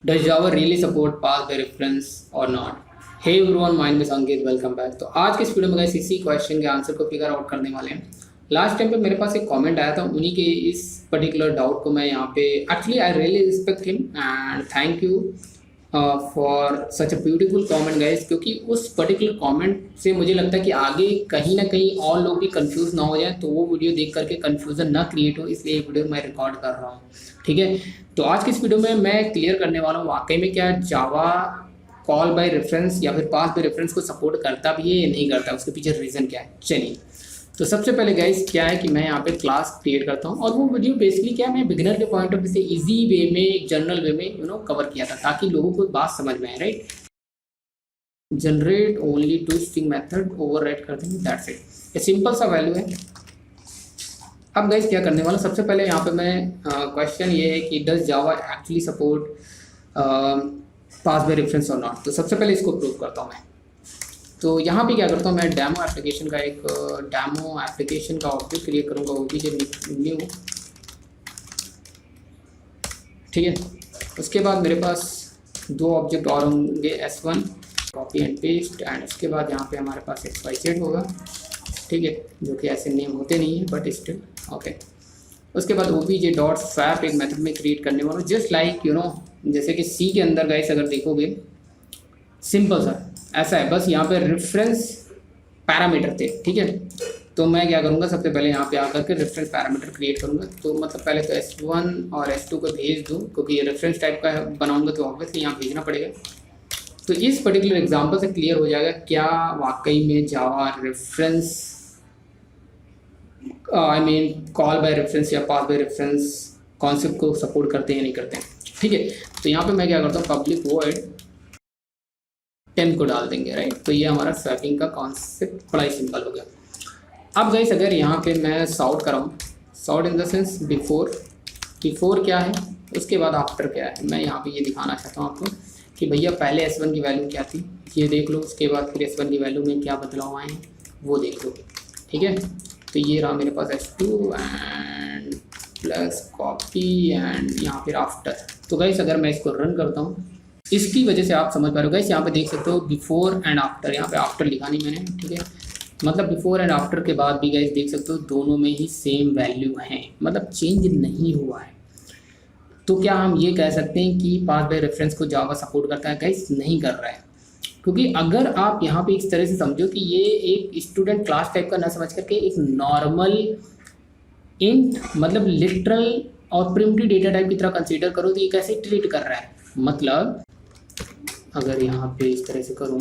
Does Java really support pass by reference or not? Hey everyone, my name is Ankit, welcome back। तो आज के इस video में guys इसी question के आंसर को फिगर आउट करने वाले हैं। लास्ट टाइम पे मेरे पास एक कमेंट आया था, उन्हीं के इस पर्टिकुलर डाउट को मैं यहाँ पे actually I really respect him and thank you for such a beautiful comment guys, क्योंकि उस पर्टिकुलर कमेंट से मुझे लगता है कि आगे कहीं ना कहीं और लोग भी कंफ्यूज ना हो जाए, तो वो वीडियो देख करके कंफ्यूजन ना क्रिएट हो, इसलिए वीडियो मैं रिकॉर्ड कर रहा हूँ। ठीक है, तो आज की इस वीडियो में मैं क्लियर करने वाला हूँ वाकई में क्या जावा कॉल बाय रेफरेंस या फिर पास बाय रेफरेंस को सपोर्ट करता भी है या नहीं करता, उसके पीछे रीज़न क्या है। चलिए, तो सबसे पहले गाइस क्या है कि मैं यहाँ पे क्लास क्रिएट करता हूँ और वो वीडियो बेसिकली क्या है, मैं बिगिनर के पॉइंट ऑफ व्यू से इजी वे में, जनरल वे में कवर किया था ताकि लोगों को बात समझ में आए। Right, generate only to string method overwrite कर देंगे, दैट्स इट। ये सिंपल सा वैल्यू है। अब गाइस क्या करने वाला, सबसे पहले यहाँ पे मैं क्वेश्चन ये है कि does Java actually support pass by reference और नॉट। तो सबसे पहले इसको प्रूव करता हूँ मैं। तो यहाँ पे क्या करता हूँ, मैं डेमो एप्लीकेशन का एक डेमो एप्लीकेशन का ऑब्जेक्ट क्रिएट करूँगा, वो भी न्यू। ठीक है, उसके बाद मेरे पास दो ऑब्जेक्ट और होंगे, S1 copy and paste, and उसके बाद यहाँ पे हमारे पास XYZ होगा। ठीक है, जो कि ऐसे नेम होते नहीं है बट स्टिल ओके। उसके बाद obj.swap एक मेथड में क्रिएट करने वाला हूँ, जस्ट लाइक जैसे कि C के अंदर गाइस अगर देखोगे सिंपल सा ऐसा है, बस यहाँ पे रेफरेंस पैरामीटर थे। ठीक है, तो मैं क्या करूँगा, सबसे पहले यहाँ पे आकर के रेफरेंस पैरामीटर क्रिएट करूँगा। तो मतलब पहले तो S1 और S2 को भेज दूँ, क्योंकि ये रेफरेंस टाइप का बनाऊँगा तो ऑब्वियसली यहाँ भेजना पड़ेगा। तो इस पर्टिकुलर एग्जांपल से क्लियर हो जाएगा क्या वाकई में जावा रेफरेंस कॉल बाय रेफरेंस या पास बाय रेफरेंस कॉन्सेप्ट को सपोर्ट करते हैं या नहीं करते हैं। ठीक है, तो यहाँ पे मैं क्या करता हूँ, पब्लिक वॉइड 10 को डाल देंगे। राइट, तो ये हमारा स्वैपिंग का कॉन्सेप्ट बड़ा ही सिंपल हो गया। अब गाइस अगर यहाँ पे मैं सॉर्ट कराऊँ, sort in the sense before क्या है, उसके बाद आफ्टर क्या है, मैं यहाँ पे ये दिखाना चाहता हूँ आपको कि भैया पहले S1 की वैल्यू क्या थी ये देख लो, उसके बाद फिर S1 की वैल्यू में क्या बदलाव आए हैं वो देख लो। ठीक है, तो ये रहा मेरे पास S2 and plus copy and यहाँ फिर आफ्टर। तो गाइस अगर मैं इसको रन करता हूँ, इसकी वजह से आप समझ पा रहे हो गाइस, यहाँ पे देख सकते हो बिफोर एंड आफ्टर, यहाँ पे आफ्टर लिखा नहीं मैंने। ठीक है, मतलब बिफोर एंड आफ्टर के बाद भी गाइस देख सकते हो दोनों में ही सेम वैल्यू है, मतलब चेंज नहीं हुआ है। तो क्या हम ये कह सकते हैं कि पास बाय रेफरेंस को जावा सपोर्ट करता है? गाइस नहीं कर रहा है, क्योंकि अगर आप यहाँ पे इस तरह से समझो कि ये एक स्टूडेंट क्लास टाइप का ना समझ करके एक नॉर्मल इंट मतलब लिटरल और प्रिमिटिव डेटा टाइप की तरह कंसीडर करो, तो ये कैसे ट्रीट कर रहा है। मतलब अगर यहाँ पे इस तरह से करूँ,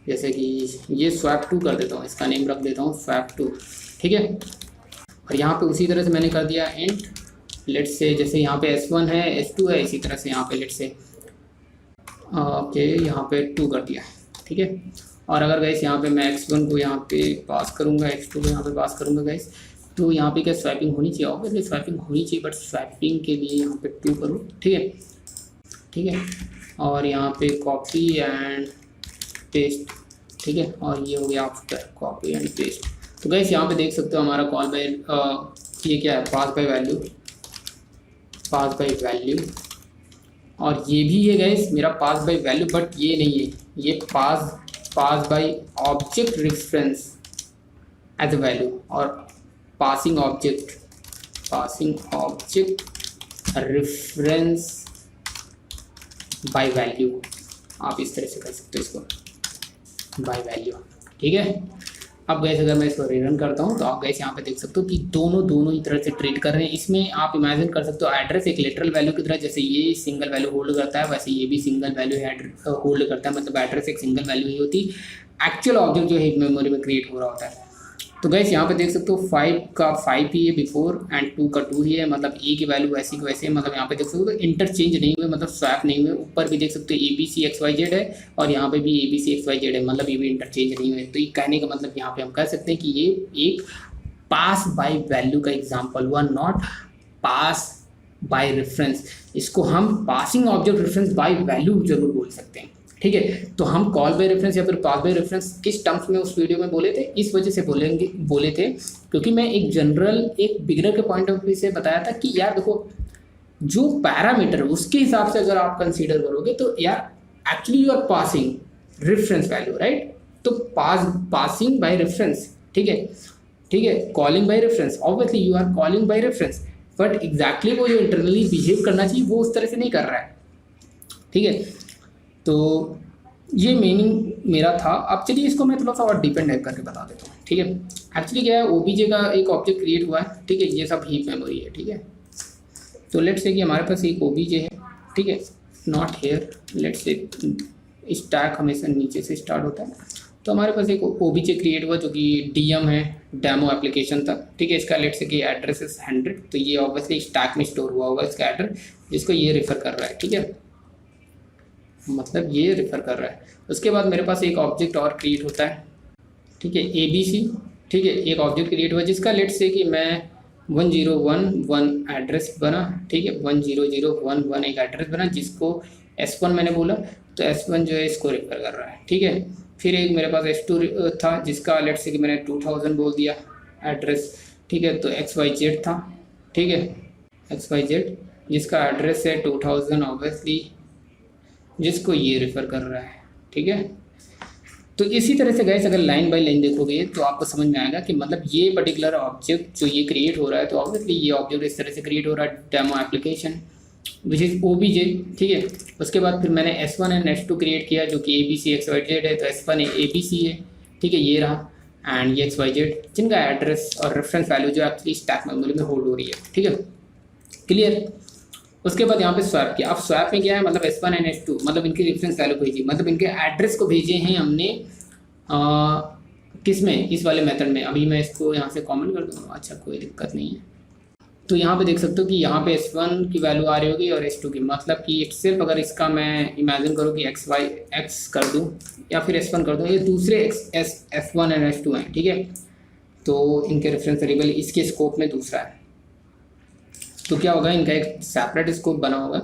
जैसे कि ये swap2 कर देता हूँ, इसका नेम रख देता हूँ swap2। ठीक है, और यहाँ पे उसी तरह से मैंने कर दिया इंट, लेट्स से जैसे यहाँ पे S1 है S2 है, इसी तरह से यहाँ पे लेट्स से ओके यहाँ पे 2 कर दिया। ठीक है, और अगर गाइस यहाँ पे मैं X1 को यहाँ पे पास करूँगा, X2 को यहाँ पे पास करूँगा गाइस, तो यहाँ पे क्या स्वैपिंग होनी चाहिए, ऑब्वियसली स्वैपिंग होनी चाहिए, बट स्वैपिंग के लिए यहाँ पे 2 करूँ। ठीक है, ठीक है, और यहाँ पे कॉपी एंड पेस्ट। ठीक है, और ये हो गया आफ्टर कॉपी एंड पेस्ट। तो गाइस यहाँ पे देख सकते हो हमारा कॉल बाय ये क्या है, पास बाय वैल्यू, और ये भी है गाइस मेरा पास बाय वैल्यू, बट ये नहीं है, ये pass by object reference as a value, और passing object reference by value, आप इस तरह से कर सकते हो इसको बाय वैल्यू। ठीक है, अब गैस अगर मैं इसको रीरन करता हूँ तो आप गैस यहाँ पे देख सकते हो कि दोनों ही तरह से ट्रीट कर रहे हैं। इसमें आप इमेजिन कर सकते हो एड्रेस एक लिटरल वैल्यू की तरह, जैसे ये सिंगल वैल्यू होल्ड करता है वैसे ये भी सिंगल वैल्यू होल्ड करता है, मतलब एड्रेस एक सिंगल वैल्यू ही होती, एक्चुअल ऑब्जेक्ट जो है मेमोरी में क्रिएट हो रहा होता है। तो गैस यहाँ पे देख सकते हो 5 का 5 ही है बिफोर एंड 2 का 2 ही है, मतलब ए की वैल्यू वैसी की वैसे, मतलब यहाँ पे देख सकते हो तो इंटरचेंज नहीं हुए, मतलब स्वैप नहीं हुए। ऊपर भी देख सकते हो ABCXYZ है और यहाँ पे भी ABCXYZ है, मतलब ये भी इंटरचेंज नहीं हुए। तो ये कहने का मतलब यहाँ पे हम कह सकते हैं कि ये एक पास बाय वैल्यू का एग्जाम्पल हुआ, नॉट पास बाय रेफरेंस। इसको हम passing object reference by value जरूर बोल सकते हैं। ठीक है, तो हम कॉल बाय रेफरेंस या फिर पास बाय रेफरेंस किस टर्म्स में उस वीडियो में बोले थे, इस वजह से बोले थे क्योंकि मैं एक जनरल एक बिगिनर के पॉइंट ऑफ व्यू से बताया था कि यार देखो जो पैरामीटर उसके हिसाब से अगर आप कंसीडर करोगे तो यार actually you are passing reference value, right. तो पासिंग बाय रेफरेंस, ठीक है, ठीक है, calling by reference, obviously you are calling by reference, but exactly वो जो इंटरनली बिहेव करना चाहिए वो उस तरह से नहीं कर रहा है, ठीक है। तो ये मीनिंग मेरा था। अब चलिए इसको मैं थोड़ा सा और डिपेंड करके बता देता हूँ, ठीक है। एक्चुअली क्या है, ओबीजे का एक ऑब्जेक्ट क्रिएट हुआ है, ठीक है, ये सब हीप मेमोरी है, ठीक है। तो लेट्स से कि हमारे पास एक ओबीजे है, ठीक है, not here, let's say stack हमेशा नीचे से स्टार्ट होता है। तो हमारे पास एक ओबीजे क्रिएट हुआ जो कि डीएम है, डेमो एप्लीकेशन था, ठीक है। इसका लेट्स से कि एड्रेस इज 100, तो ये ऑब्वियसली स्टैक में स्टोर हुआ होगा इसका एड्रेस, जिसको ये रेफर कर रहा है, ठीक है, मतलब ये रेफर कर रहा है। उसके बाद मेरे पास एक ऑब्जेक्ट और क्रिएट होता है, ठीक है, ABC, ठीक है, एक ऑब्जेक्ट क्रिएट हुआ जिसका लेट्स से कि मैं 1011 एड्रेस बना, ठीक है, 10011 एक एड्रेस बना जिसको S1 मैंने बोला, तो S1 जो है इसको रेफर कर रहा है, ठीक है। फिर एक मेरे पास S2 था जिसका लेट्स से कि मैंने 2000 बोल दिया एड्रेस, ठीक है। तो XYZ था, ठीक है, XYZ जिसका एड्रेस है 2000 ऑब्वियसली, जिसको ये रेफर कर रहा है, ठीक है। तो इसी तरह से गाइस अगर लाइन बाय लाइन देखोगे तो आपको समझ में आएगा कि मतलब ये पर्टिकुलर ऑब्जेक्ट जो ये क्रिएट हो रहा है, तो ऑब्वियसली ये ऑब्जेक्ट इस तरह से क्रिएट हो रहा है, demo application which is OBJ, ठीक है। उसके बाद फिर मैंने S1 एंड S2 क्रिएट किया जो कि ABC XYZ है, तो S1 ABC है, ठीक है, ये रहा, एंड ये XYZ जिनका एड्रेस और रेफरेंस वैल्यू जो एक्चुअली स्टैक मेमोरी में होल्ड हो रही है, ठीक है, क्लियर। उसके बाद यहाँ पे स्वैप किया। अब स्वैप में क्या है, मतलब S1 एंड S2 मतलब इनके रेफरेंस वैल्यू भेजी, मतलब इनके एड्रेस को भेजे हैं हमने किस में, इस वाले मेथड में। अभी मैं इसको यहाँ से कमेंट कर दूँगा, अच्छा कोई दिक्कत नहीं है। तो यहाँ पे देख सकते हो कि यहाँ पे S1 की वैल्यू आ रही होगी और S2 की, मतलब कि सिर्फ अगर इसका मैं इमेजिन करूँ कि X कर दूँ या फिर S1 कर दूँ, ये दूसरे S1 एंड S2 हैं, ठीक है। तो इनके रेफरेंस वेरिएबल इसके स्कोप में दूसरा है, तो क्या होगा, इनका एक सेपरेट स्कोप बना होगा।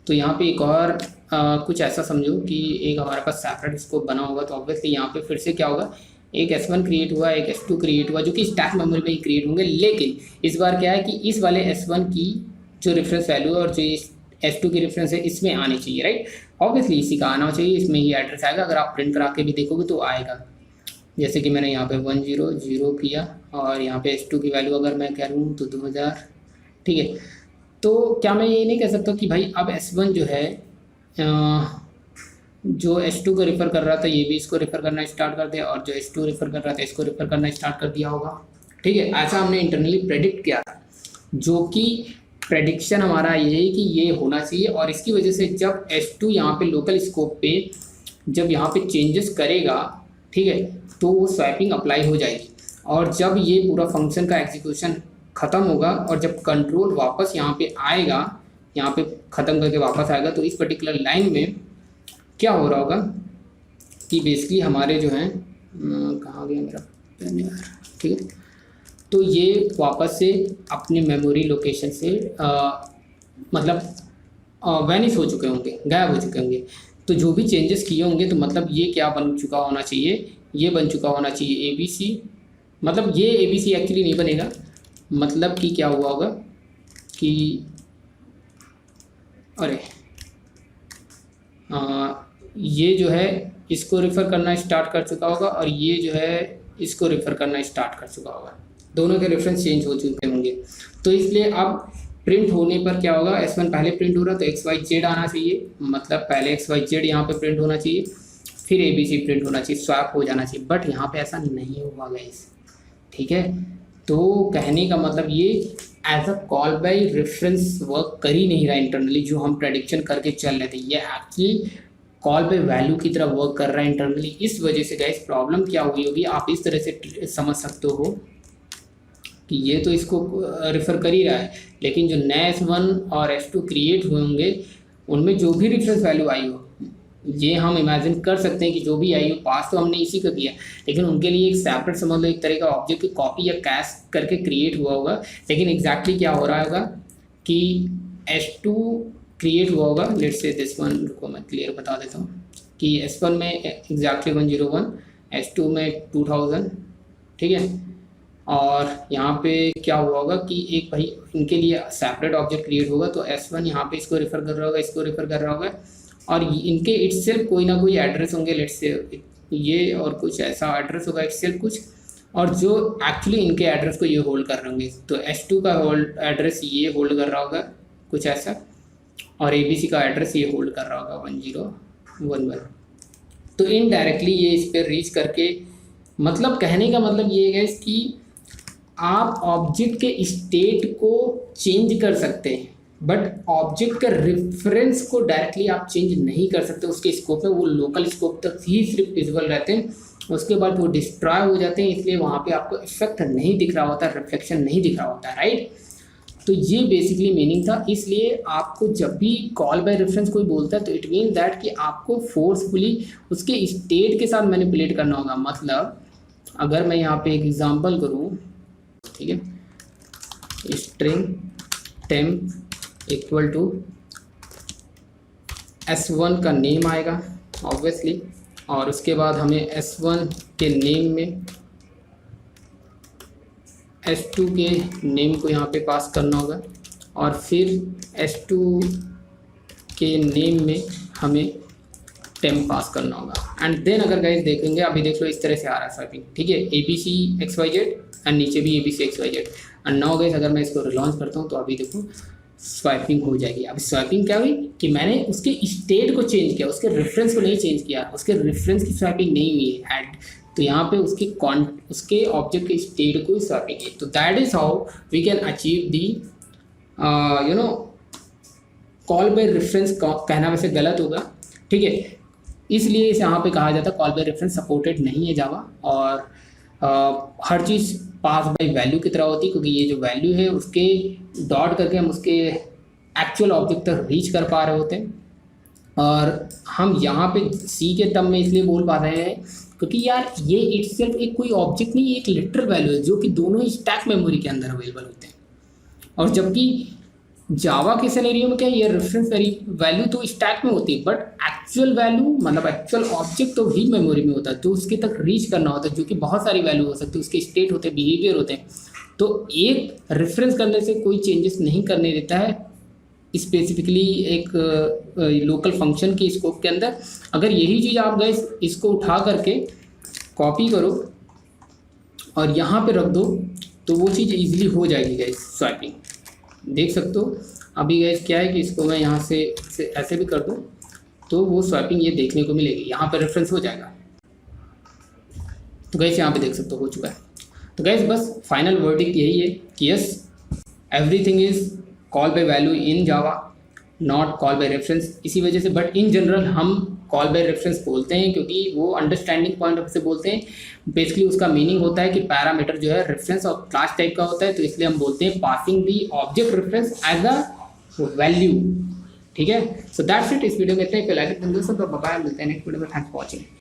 तो यहाँ पे एक और कुछ ऐसा समझो कि एक हमारे पास सेपरेट स्कोप बना होगा, तो ऑब्वियसली यहाँ पे फिर से क्या होगा, एक S1 क्रिएट हुआ, एक S2 क्रिएट हुआ जो कि स्टैक मेमोरी में ही क्रिएट होंगे, लेकिन इस बार क्या है कि इस वाले S1 की जो रेफरेंस वैल्यू और जो S2 की रेफरेंस है इसमें आनी चाहिए, राइट। ऑब्वियसली इसी का आना चाहिए, इसमें ही एड्रेस आएगा। अगर आप प्रिंट करा के भी देखोगे तो आएगा, जैसे कि मैंने यहाँ पे 100 किया और यहाँ पे S2 की वैल्यू अगर मैं करूँ तो 2000, ठीक है। तो क्या मैं ये नहीं कह सकता कि भाई अब S1 जो है जो S2 को रेफ़र कर रहा था ये भी इसको रेफ़र करना स्टार्ट कर दिया, और जो S2 रेफ़र कर रहा था इसको रेफ़र करना स्टार्ट कर दिया होगा, ठीक है। ऐसा हमने इंटरनली प्रेडिक्ट किया था, जो कि प्रेडिक्शन हमारा ये है कि ये होना चाहिए, और इसकी वजह से जब S2 यहाँ पे लोकल स्कोप पे जब यहाँ पे चेंजेस करेगा, ठीक है, तो वो स्वैपिंग अप्लाई हो जाएगी, और जब ये पूरा फंक्शन का एग्जीक्यूशन ख़त्म होगा और जब कंट्रोल वापस यहाँ पे आएगा, यहाँ पे ख़त्म करके वापस आएगा, तो इस पर्टिकुलर लाइन में क्या हो रहा होगा कि बेसिकली हमारे जो हैं कहाँ गया मेरा पेन यार, ठीक है, तो ये वापस से अपनी मेमोरी लोकेशन से मतलब वैनिश हो चुके होंगे, गायब हो चुके होंगे। तो जो भी चेंजेस किए होंगे तो मतलब ये क्या बन चुका होना चाहिए, ये बन चुका होना चाहिए ABC, मतलब ये ABC एक्चुअली नहीं बनेगा, मतलब कि क्या हुआ होगा कि अरे ये जो है इसको रेफ़र करना स्टार्ट कर चुका होगा और ये जो है इसको रेफ़र करना स्टार्ट कर चुका होगा, दोनों के रेफरेंस चेंज हो चुके होंगे। तो इसलिए अब प्रिंट होने पर क्या होगा, S1 पहले प्रिंट हो रहा तो XYZ आना चाहिए, मतलब पहले XYZ यहाँ पे प्रिंट होना चाहिए, फिर ABC प्रिंट होना चाहिए, स्वैप हो जाना चाहिए, बट यहाँ पे ऐसा नहीं हुआ गाइस, ठीक है। तो कहने का मतलब ये as a call by reference work कर ही नहीं रहा इंटरनली, जो हम प्रेडिक्शन करके चल रहे थे, ये एक्चुअली कॉल बाय वैल्यू की तरह वर्क कर रहा है इंटरनली। इस वजह से गाइस प्रॉब्लम क्या हुई होगी आप इस तरह से समझ सकते हो कि ये तो इसको रेफ़र कर ही रहा है, लेकिन जो नए S1 और S2 क्रिएट हुए होंगे उनमें जो भी रेफरेंस वैल्यू आई हो, ये हम इमेजिन कर सकते हैं कि जो भी आई हो पास तो हमने इसी का किया, लेकिन उनके लिए एक सेपरेट समझ लो एक तरह का ऑब्जेक्ट की कॉपी या कैश करके क्रिएट हुआ होगा। लेकिन एग्जैक्टली क्या हो रहा होगा कि S2 क्रिएट हुआ होगा, लेट्स से दिस वन को मैं क्लियर बता देता हूँ कि S1 में एग्जैक्टली 101, S2 में 2000, ठीक है, और यहाँ पे क्या हुआ होगा कि एक भाई इनके लिए सेपरेट ऑब्जेक्ट क्रिएट होगा, तो S1 यहाँ पे इसको रेफर कर रहा होगा, इसको रेफर कर रहा होगा, और इनके इटसेल्फ कोई ना कोई एड्रेस होंगे, लेट्स से ये और कुछ ऐसा एड्रेस होगा इटसेल्फ कुछ, और जो एक्चुअली इनके एड्रेस को ये होल्ड कर रहे होंगे। तो S2 का होल्ड एड्रेस ये होल्ड कर रहा होगा कुछ ऐसा, और ABC का एड्रेस ये होल्ड कर रहा होगा 1011। तो इनडायरेक्टली ये इस पर रीच करके, मतलब कहने का मतलब ये है कि आप ऑब्जेक्ट के स्टेट को चेंज कर सकते हैं, बट ऑब्जेक्ट का रेफरेंस को डायरेक्टली आप चेंज नहीं कर सकते उसके स्कोप में। वो लोकल स्कोप तक ही सिर्फ विजिबल रहते हैं, उसके बाद वो डिस्ट्रॉय हो जाते हैं, इसलिए वहाँ पे आपको इफेक्ट नहीं दिख रहा होता, रिफ्लेक्शन नहीं दिख रहा होता, राइट। तो ये बेसिकली मीनिंग था। इसलिए आपको जब भी कॉल बाय रेफरेंस कोई बोलता है तो इट मीन दैट कि आपको फोर्सफुली उसके स्टेट के साथ मैनिपुलेट करना होगा। मतलब अगर मैं यहाँ पे एक एग्जांपल करूँ, ठीक है, string temp equal to S1 का नेम आएगा ऑब्वियसली, और उसके बाद हमें S1 के नेम में S2 के नेम को यहाँ पे पास करना होगा, और फिर S2 के नेम में हमें टेम्प पास करना होगा। एंड देन अगर गाइस देखेंगे, अभी देख लो इस तरह से आ रहा है स्वाइपिंग, ठीक है, ABC XYZ एंड नीचे भी ABC XYZ। And now guys अगर मैं इसको रिलॉन्च करता हूँ तो अभी देखो स्वाइपिंग हो जाएगी। अब स्वाइपिंग क्या हुई कि मैंने उसके स्टेट को चेंज किया, उसके रेफरेंस को नहीं चेंज किया, उसके रेफरेंस की स्वाइपिंग नहीं हुई है ऐड, तो यहाँ पे उसके ऑब्जेक्ट के स्टेट को स्वाइपिंग है। तो that is how we can achieve the call by reference. कहना वैसे गलत होगा, ठीक है, इसलिए इसे यहाँ पे कहा जाता है कॉल बाय रेफरेंस सपोर्टेड नहीं है जावा, और हर चीज़ पास बाय वैल्यू की तरह होती है, क्योंकि ये जो वैल्यू है उसके डॉट करके हम उसके एक्चुअल ऑब्जेक्ट तक रीच कर पा रहे होते हैं। और हम यहाँ पे C के टर्म में इसलिए बोल पा रहे हैं क्योंकि यार ये इटसेल्फ एक कोई ऑब्जेक्ट नहीं, एक लिटरल वैल्यू है जो कि दोनों ही स्टैक मेमोरी के अंदर अवेलेबल होते हैं। और जबकि जावा के सिनेरियो में क्या है, ये रेफरेंस वैल्यू तो स्टैक में होती है, बट एक्चुअल वैल्यू मतलब एक्चुअल ऑब्जेक्ट तो ही मेमोरी में होता है, तो उसके तक रीच करना होता है, जो कि बहुत सारी वैल्यू हो सकती है, उसके स्टेट होते हैं, बिहेवियर होते हैं। तो एक रेफरेंस करने से कोई चेंजेस नहीं करने देता है स्पेसिफिकली एक लोकल फंक्शन के स्कोप के अंदर। अगर यही चीज़ आप गए इसको उठा करके कॉपी करो और यहाँ पे रख दो तो वो चीज़ इजीली हो जाएगी गाइस स्वाइपिंग। देख सकते हो अभी गाइस क्या है कि इसको मैं यहाँ से ऐसे भी कर दूँ तो वो स्वाइपिंग ये देखने को मिलेगी, यहाँ पे रेफरेंस हो जाएगा। तो गाइस यहाँ पे देख सकते हो चुका है। तो गाइस बस फाइनल वर्डिक्ट यही है कि yes everything is call by value in Java, not call by reference. इसी वजह से बट इन जनरल हम कॉल बाय रेफरेंस बोलते हैं क्योंकि वो अंडरस्टैंडिंग पॉइंट ऑफ से बोलते हैं। बेसिकली उसका मीनिंग होता है कि पैरामीटर जो है रेफरेंस और क्लास टाइप का होता है, तो इसलिए हम बोलते हैं passing the object reference as a value. ठीक है, सो दैट्स इट। इस वीडियो में इतना ही। लाइक दोस्तों, तो बाय, मिलते हैं नेक्स्ट वीडियो में। Thanks for watching.